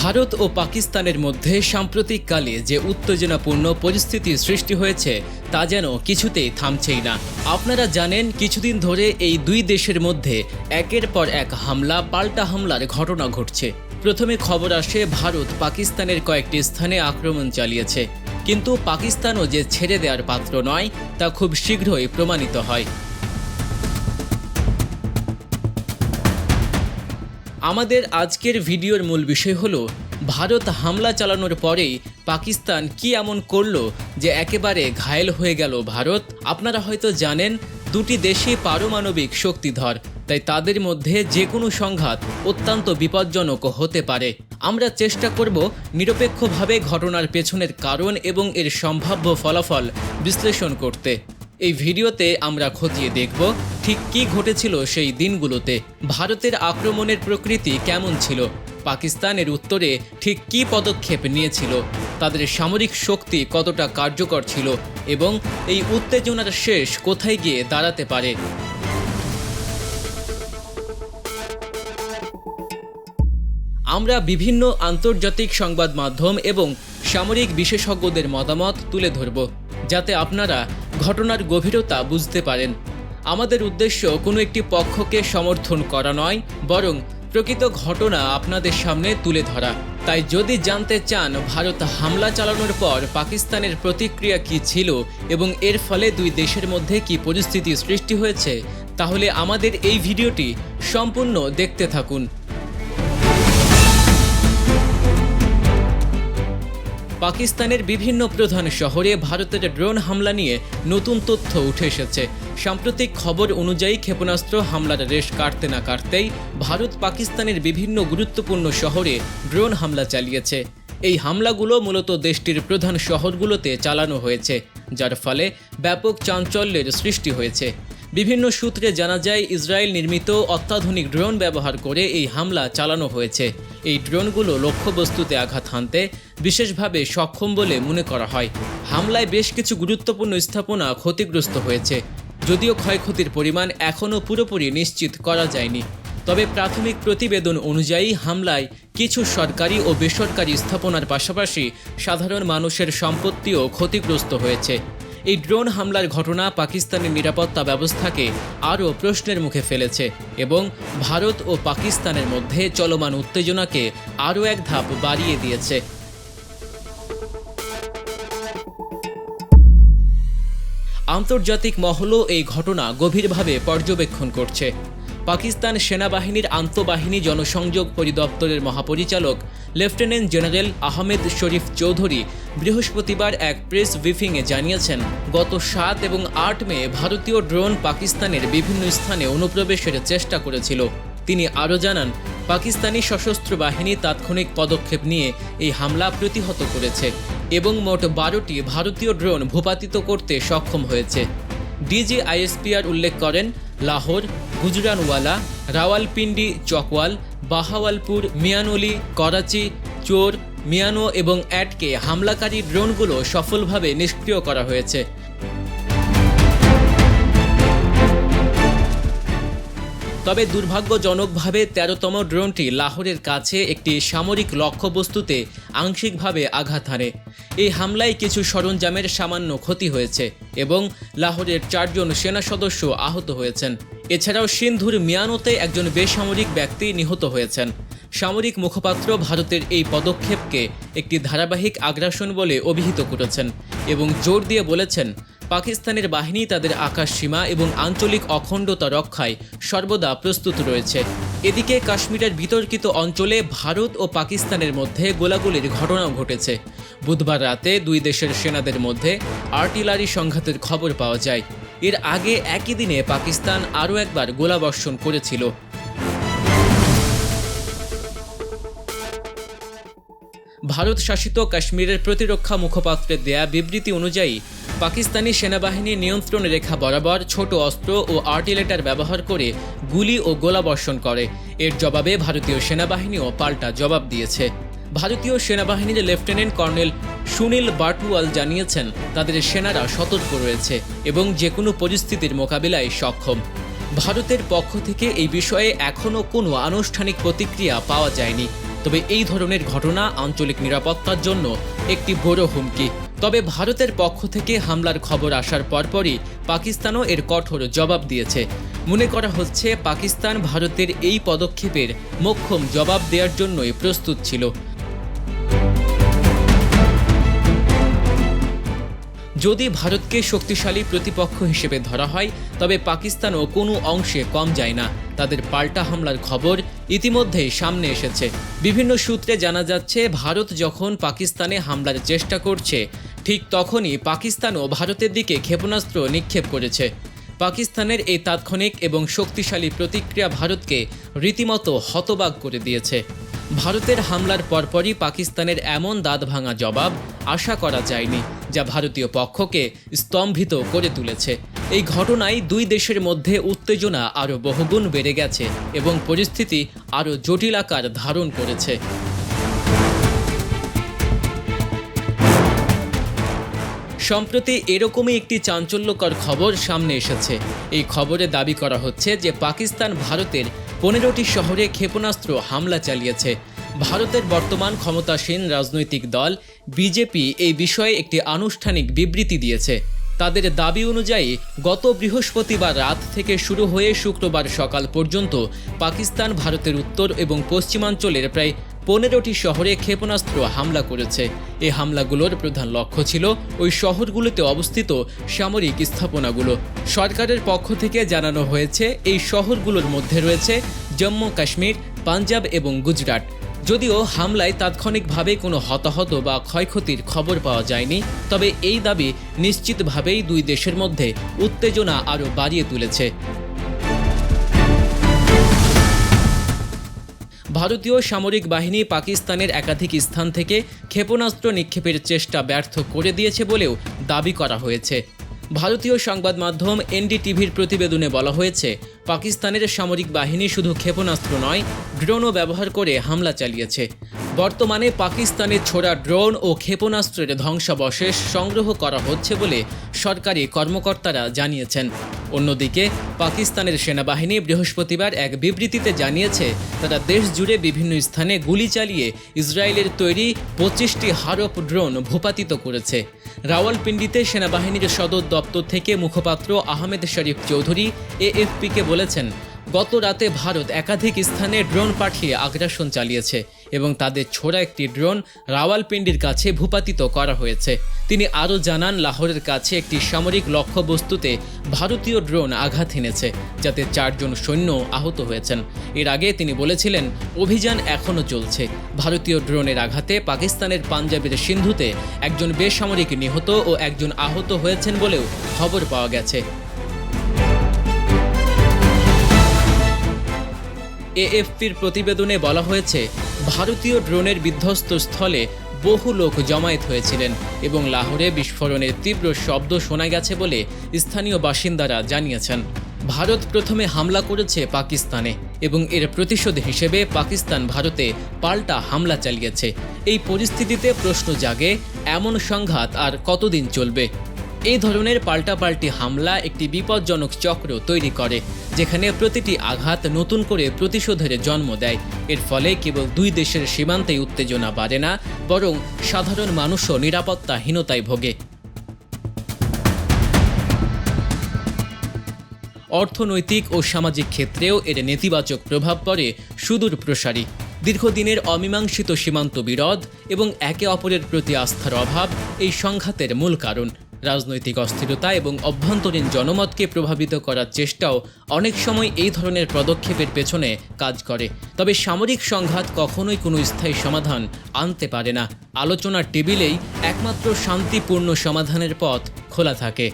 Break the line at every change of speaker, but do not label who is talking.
ভারত ও পাকিস্তানের মধ্যে সাম্প্রতিককালে যে উত্তেজনাপূর্ণ পরিস্থিতি সৃষ্টি হয়েছে তা যেন কিছুতেই থামছেই না। আপনারা জানেন, কিছুদিন ধরে এই দুই দেশের মধ্যে একের পর এক হামলা পাল্টা হামলার ঘটনা ঘটছে। প্রথমে খবর আসে ভারত পাকিস্তানের কয়েকটি স্থানে আক্রমণ চালিয়েছে, কিন্তু পাকিস্তানও যে ছেড়ে দেওয়ার পাত্র নয় তা খুব শীঘ্রই প্রমাণিত হয়। আমাদের আজকের ভিডিওর মূল বিষয় হলো ভারত হামলা চালানোর পরেই পাকিস্তান কি এমন করলো যে একেবারে ঘায়েল হয়ে গেল ভারত। আপনারা হয়তো জানেন, দুটি দেশই পারমাণবিক শক্তিধর, তাই তাদের মধ্যে যে কোনো সংঘাত অত্যন্ত বিপজ্জনক হতে পারে। আমরা চেষ্টা করব নিরপেক্ষভাবে ঘটনার পেছনের কারণ এবং এর সম্ভাব্য ফলাফল বিশ্লেষণ করতে। এই ভিডিওতে আমরা খতিয়ে দেখব ঠিক কী ঘটেছিল সেই দিনগুলোতে, ভারতের আক্রমণের প্রকৃতি কেমন ছিল, পাকিস্তানের উত্তরে ঠিক কী পদক্ষেপ নিয়েছিল, তাদের সামরিক শক্তি কতটা কার্যকর ছিল এবং এই উত্তেজনার শেষ কোথায় গিয়ে দাঁড়াতে পারে। আমরা বিভিন্ন আন্তর্জাতিক সংবাদ মাধ্যম এবং সামরিক বিশেষজ্ঞদের মতামত তুলে ধরব, যাতে আপনারা ঘটনার গভীরতা বুঝতে পারেন। আমাদের উদ্দেশ্য কোনো একটি পক্ষকে সমর্থন করা নয়, বরং প্রকৃত ঘটনা আপনাদের সামনে তুলে ধরা। তাই যদি জানতে চান ভারত হামলা চালানোর পর পাকিস্তানের প্রতিক্রিয়া কী ছিল এবং এর ফলে দুই দেশের মধ্যে কী পরিস্থিতি সৃষ্টি হয়েছে, তাহলে আমাদের এই ভিডিওটি সম্পূর্ণ দেখতে থাকুন। পাকিস্তানের বিভিন্ন প্রধান শহরে ভারতের ড্রোন হামলা নিয়ে নতুন তথ্য উঠে এসেছে। সাম্প্রতিক খবর অনুযায়ী ক্ষেপণাস্ত্র হামলার রেশ কাটতে না কাটতেই ভারত পাকিস্তানের বিভিন্ন গুরুত্বপূর্ণ শহরে ড্রোন হামলা চালিয়েছে। এই হামলাগুলো মূলত দেশটির প্রধান শহরগুলোতে চালানো হয়েছে, যার ফলে ব্যাপক চাঞ্চল্যের সৃষ্টি হয়েছে। বিভিন্ন সূত্রে জানা যায়, ইসরায়েল নির্মিত অত্যাধুনিক ড্রোন ব্যবহার করে এই হামলা চালানো হয়েছে। এই ড্রোনগুলো লক্ষ্যবস্তুতে আঘাত হানতে বিশেষভাবে সক্ষম বলে মনে করা হয়। হামলায় বেশ কিছু গুরুত্বপূর্ণ স্থাপনা ক্ষতিগ্রস্ত হয়েছে, যদিও ক্ষয়ক্ষতির পরিমাণ এখনও পুরোপুরি নিশ্চিত করা যায়নি। তবে প্রাথমিক প্রতিবেদন অনুযায়ী হামলায় কিছু সরকারি ও বেসরকারি স্থাপনার পাশাপাশি সাধারণ মানুষের সম্পত্তিও ক্ষতিগ্রস্ত হয়েছে। এই ড্রোন হামলার ঘটনা পাকিস্তানের নিরাপত্তা ব্যবস্থাকে আরও প্রশ্নের মুখে ফেলেছে এবং ভারত ও পাকিস্তানের মধ্যে চলমান উত্তেজনাকে আরও এক ধাপ বাড়িয়ে দিয়েছে। আন্তর্জাতিক মহলও এই ঘটনা গভীরভাবে পর্যবেক্ষণ করছে। পাকিস্তান সেনাবাহিনীর আন্তঃবাহিনী জনসংযোগ পরিদপ্তরের মহাপরিচালক লেফটেন্যান্ট জেনারেল আহমেদ শরীফ চৌধুরী বৃহস্পতিবার এক প্রেস ব্রিফিংয়ে জানিয়েছেন, গত 7 এবং 8 মে ভারতীয় ড্রোন পাকিস্তানের বিভিন্ন স্থানে অনুপ্রবেশের চেষ্টা করেছিল। তিনি আরও জানান, পাকিস্তানি সশস্ত্র বাহিনী তাৎক্ষণিক পদক্ষেপ নিয়ে এই হামলা প্রতিহত করেছে এবং মোট 12টি ভারতীয় ড্রোন ভূপাতিত করতে সক্ষম হয়েছে। ডিজিআইএসপিআর উল্লেখ করেন, লাহোর, গুজরানওয়ালা, রাওয়ালপিন্ডি, চকওয়াল, বাহাওয়ালপুর, মিয়ানওলি, করাচি, চোর, মিয়ানো এবং অ্যাটকে হামলাকারী ড্রোনগুলো সফলভাবে নিষ্ক্রিয় করা হয়েছে। তবে দুর্ভাগ্যজনকভাবে 13তম ড্রোনটি লাহোরের কাছে একটি সামরিক লক্ষ্যবস্তুতে আংশিকভাবে আঘাত হানে। এই হামলায় কিছু সরঞ্জামের সামান্য ক্ষতি হয়েছে এবং লাহোরের 4 জন সেনা সদস্য আহত হয়েছেন। এছাড়াও সিন্ধুর মিয়ানোতে একজন বেসামরিক ব্যক্তি নিহত হয়েছেন। সামরিক মুখপাত্র ভারতের এই পদক্ষেপকে একটি ধারাবাহিক আগ্রাসন বলে অভিহিত করেছেন এবং জোর দিয়ে বলেছেন, পাকিস্তানের বাহিনী তাদের আকাশ সীমা এবং আঞ্চলিক অখণ্ডতা রক্ষায় সর্বদা প্রস্তুত রয়েছে। এদিকে কাশ্মীরের বিতর্কিত অঞ্চলে ভারত ও পাকিস্তানের মধ্যে গোলাগুলির ঘটনাও ঘটেছে। বুধবার রাতে দুই দেশের সেনাদের মধ্যে আর্টিলারি সংঘাতের খবর পাওয়া যায়। এর আগে একই দিনে পাকিস্তান আরও একবার গোলাবর্ষণ করেছিল। ভারত শাসিত কাশ্মীরের প্রতিরক্ষা মুখপাত্রের দেয়া বিবৃতি অনুযায়ী, পাকিস্তানি সেনাবাহিনী নিয়ন্ত্রণ রেখা বরাবর ছোট অস্ত্র ও আর্টিলারি ব্যবহার করে গুলি ও গোলাবর্ষণ করে। এর জবাবে ভারতীয় সেনাবাহিনীও পাল্টা জবাব দিয়েছে। ভারতীয় সেনাবাহিনীর লেফটেন্যান্ট কর্নেল সুনীল বাটওয়াল জানিয়েছেন, তাদের সেনারা সতর্ক রয়েছে এবং যে কোনো পরিস্থিতির মোকাবিলায় সক্ষম। ভারতের পক্ষ থেকে এই বিষয়ে এখনও কোনো আনুষ্ঠানিক প্রতিক্রিয়া পাওয়া যায়নি। তবে এই ধরনের ঘটনা আঞ্চলিক নিরাপত্তার জন্য একটি বড় হুমকি। তবে ভারতের পক্ষ থেকে হামলার খবর আসার পরপরই পাকিস্তানও এর কঠোর জবাব দিয়েছে। মনে করা হচ্ছে পাকিস্তান ভারতের এই পদক্ষেপের মোক্ষম জবাব দেওয়ার জন্যই প্রস্তুত ছিল। যদি ভারতকে শক্তিশালী প্রতিপক্ষ হিসেবে ধরা হয়, তবে পাকিস্তানও কোনো অংশে কম যায় না। তাদের পাল্টা হামলার খবর ইতিমধ্যেই সামনে এসেছে। বিভিন্ন সূত্রে জানা যাচ্ছে, ভারত যখন পাকিস্তানে হামলার চেষ্টা করছে, ঠিক তখনই পাকিস্তানও ভারতের দিকে ক্ষেপণাস্ত্র নিক্ষেপ করেছে। পাকিস্তানের এই তাৎক্ষণিক এবং শক্তিশালী প্রতিক্রিয়া ভারতকে রীতিমতো হতবাক করে দিয়েছে। ভারতের হামলার পরপরই পাকিস্তানের এমন দাঁতভাঙা জবাব আশা করা যায়নি, যা ভারতীয় পক্ষকে স্তম্ভিত করে তুলেছে। এই ঘটনায় দুই দেশের মধ্যে উত্তেজনা আরও বহুগুণ বেড়ে গেছে এবং পরিস্থিতি আরও জটিল আকার ধারণ করেছে। সম্প্রতি এরকমই একটি চাঞ্চল্যকর খবর সামনে এসেছে। এই খবরে দাবি করা হচ্ছে যে পাকিস্তান ভারতের 15টি শহরে ক্ষেপণাস্ত্র হামলা চালিয়েছে। ভারতের বর্তমান ক্ষমতাসীন রাজনৈতিক দল বিজেপি এই বিষয়ে একটি আনুষ্ঠানিক বিবৃতি দিয়েছে। তাদের দাবি অনুযায়ী গত বৃহস্পতিবার রাত থেকে শুরু হয়ে শুক্রবার সকাল পর্যন্ত পাকিস্তান ভারতের উত্তর এবং পশ্চিমাঞ্চলের প্রায় 15টি শহরে ক্ষেপণাস্ত্র হামলা করেছে। এই হামলাগুলোর প্রধান লক্ষ্য ছিল ওই শহরগুলোতে অবস্থিত সামরিক স্থাপনাগুলো। সরকারের পক্ষ থেকে জানানো হয়েছে, এই শহরগুলোর মধ্যে রয়েছে জম্মু কাশ্মীর, পাঞ্জাব এবং গুজরাট। যদিও হামলায় তাৎক্ষণিকভাবে কোনো হতাহত বা ক্ষয়ক্ষতির খবর পাওয়া যায়নি, তবে এই দাবি নিশ্চিতভাবেই দুই দেশের মধ্যে উত্তেজনা আরও বাড়িয়ে তুলেছে। ভারতীয় সামরিক বাহিনী পাকিস্তানের একাধিক স্থান থেকে ক্ষেপণাস্ত্র নিক্ষেপের চেষ্টা ব্যর্থ করে দিয়েছে বলেও দাবি করা হয়েছে। ভারতীয় সংবাদ মাধ্যম এনডিটিভির প্রতিবেদনে বলা হয়েছে, পাকিস্তানের সামরিক বাহিনী শুধু ক্ষেপণাস্ত্র নয়, ড্রোনও ব্যবহার করে হামলা চালিয়েছে। বর্তমানে পাকিস্তানে ছোড়া ড্রোন ও ক্ষেপণাস্ত্রের ধ্বংসাবশেষ সংগ্রহ করা হচ্ছে বলে সরকারি কর্মকর্তারা জানিয়েছেন। অন্যদিকে পাকিস্তানের সেনাবাহিনী বৃহস্পতিবার এক বিবৃতিতে জানিয়েছে, তারা দেশ জুড়ে বিভিন্ন স্থানে গুলি চালিয়ে ইসরায়েলের তৈরি 25টি হারপ ড্রোন ভূপাতিত করেছে। রাওয়ালপিন্ডিতে সেনাবাহিনীর সদর দপ্তর থেকে মুখপাত্র আহমেদ শরীফ চৌধুরী এএফপিকে বলেছেন, গত রাতে ভারত একাধিক স্থানে ড্রোন পাঠিয়ে আগ্রাসন চালিয়েছে এবং তাদের ছোড়া একটি ড্রোন রাওয়ালপিন্ডির কাছে ভূপাতিত করা হয়েছে। তিনি আরও জানান, লাহোরের কাছে একটি সামরিক লক্ষ্যবস্তুতে ভারতীয় ড্রোন আঘাত হেনেছে, যাতে 4 জন সৈন্য আহত হয়েছেন। এর আগে তিনি বলেছিলেন, অভিযান এখনও চলছে। ভারতীয় ড্রোনের আঘাতে পাকিস্তানের পাঞ্জাবের সিন্ধুতে একজন বেসামরিক নিহত ও একজন আহত হয়েছেন বলেও খবর পাওয়া গেছে। এএফপির প্রতিবেদনে বলা হয়েছে, ভারতীয় ড্রোনের বিধ্বস্ত স্থলে বহু লোক জমায়েত হয়েছিলেন এবং লাহোরে বিস্ফোরণের তীব্র শব্দ শোনা গেছে বলে স্থানীয় বাসিন্দারা জানিয়েছেন। ভারত প্রথমে হামলা করেছে পাকিস্তানে এবং এর প্রতিশোধ হিসেবে পাকিস্তান ভারতে পাল্টা হামলা চালিয়েছে। এই পরিস্থিতিতে প্রশ্ন জাগে, এমন সংঘাত আর কতদিন চলবে? এই ধরনের পাল্টাপাল্টি হামলা একটি বিপজ্জনক চক্র তৈরি করে, যেখানে প্রতিটি আঘাত নতুন করে প্রতিশোধের জন্ম দেয়। এর ফলে কেবল দুই দেশের সীমান্তেই উত্তেজনা বাড়ে না, বরং সাধারণ মানুষও নিরাপত্তাহীনতায় ভোগে। অর্থনৈতিক ও সামাজিক ক্ষেত্রেও এর নেতিবাচক প্রভাব পড়ে সুদূর প্রসারী। দীর্ঘদিনের অমীমাংসিত সীমান্ত বিরোধ এবং একে অপরের প্রতি আস্থার অভাব এই সংঘাতের মূল কারণ। রাজনৈতিক অস্থিরতা এবং অভ্যন্তরীণ জনমতকে প্রভাবিত করার চেষ্টাও অনেক সময় এই ধরনের পদক্ষেপের পেছনে কাজ করে। তবে সামরিক সংঘাত কখনোই কোনো স্থায়ী সমাধান আনতে পারে না। আলোচনার টেবিলেই একমাত্র শান্তিপূর্ণ সমাধানের পথ খোলা থাকে।